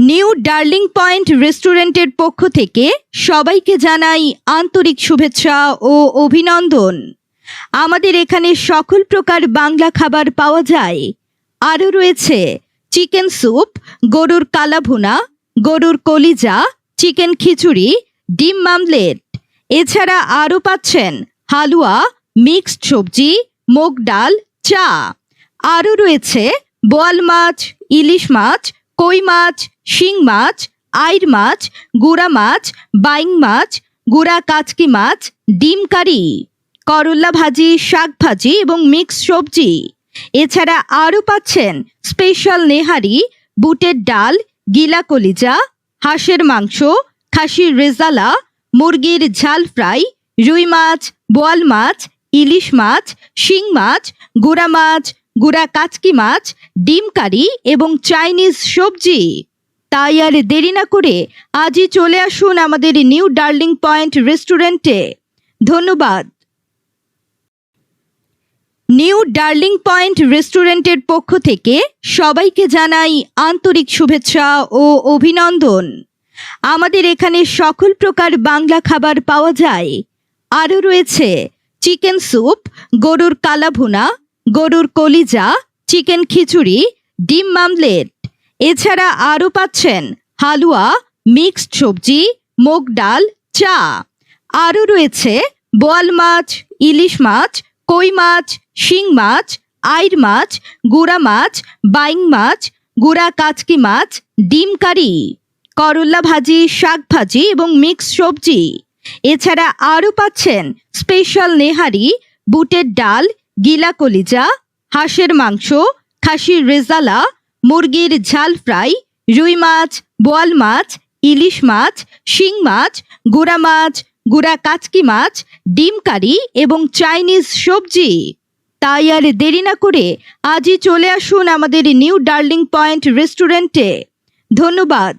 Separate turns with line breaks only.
New darling point রেস্টুরেন্টের পক্ষ থেকে সবাইকে জানাই আন্তরিক শুভেচ্ছা ও অভিনন্দন। আমাদের এখানে সকল প্রকার বাংলা খাবার পাওয়া যায়। আরও রয়েছে চিকেন স্যুপ, গরুর কালাভুনা, গরুর কলিজা, চিকেন খিচুড়ি, ডিম মামলেট। এছাড়া আরও পাচ্ছেন হালুয়া, মিক্সড সবজি, মুগ ডাল, চা। আরও রয়েছে বোয়াল মাছ, ইলিশ মাছ, কই মাছ, শিং মাছ, আইর মাছ, গুড়া মাছ, বাইং মাছ, গুড়া কাচকি মাছ, ডিম কারি, করল্লা ভাজি, শাক ভাজি এবং মিক্স সবজি। এছাড়া আরও পাচ্ছেন স্পেশাল নেহারি, বুটের ডাল, গিলা কলিজা, হাঁসের মাংস, খাসির রেজালা, মুরগির ঝাল ফ্রাই, রুই মাছ, বোয়াল মাছ, ইলিশ মাছ, শিং মাছ, গুড়া মাছ, গুড়া কাচকি মাছ, ডিম কারি এবং চাইনিজ সবজি। তাই আর দেরি না করে আজই চলে আসুন আমাদের নিউ ডার্লিং পয়েন্ট রেস্টুরেন্টে। ধন্যবাদ। নিউ ডার্লিং পয়েন্ট রেস্টুরেন্টের পক্ষ থেকে সবাইকে জানাই আন্তরিক শুভেচ্ছা ও অভিনন্দন। আমাদের এখানে সকল প্রকার বাংলা খাবার পাওয়া যায়। আরও রয়েছে চিকেন স্যুপ, গরুর কালাভুনা, গরুর কলিজা, চিকেন খিচুড়ি, ডিম মামলেট। এছাড়া আরও পাচ্ছেন হালুয়া, মিক্সড সবজি, মুগ ডাল, চা। আরও রয়েছে বোয়াল মাছ, ইলিশ মাছ, কই মাছ, শিং মাছ, আইর মাছ, গুড়া মাছ, বাইং মাছ, গুড়া কাচকি মাছ, ডিম কারি, করল্লা ভাজি, শাক ভাজি এবং মিক্স সবজি। এছাড়া আরও পাচ্ছেন স্পেশাল নেহারি, বুটের ডাল, গিলা কলিজা, হাঁসের মাংস, খাসির রেজালা, মুরগির ঝাল ফ্রাই, রুই মাছ, বোয়াল মাছ, ইলিশ মাছ, শিং মাছ, গুড়া মাছ, গুড়া কাচকি মাছ, ডিম কারি এবং চাইনিজ সবজি। তাই আর দেরি না করে আজই চলে আসুন আমাদের নিউ ডার্লিং পয়েন্ট রেস্টুরেন্টে। ধন্যবাদ।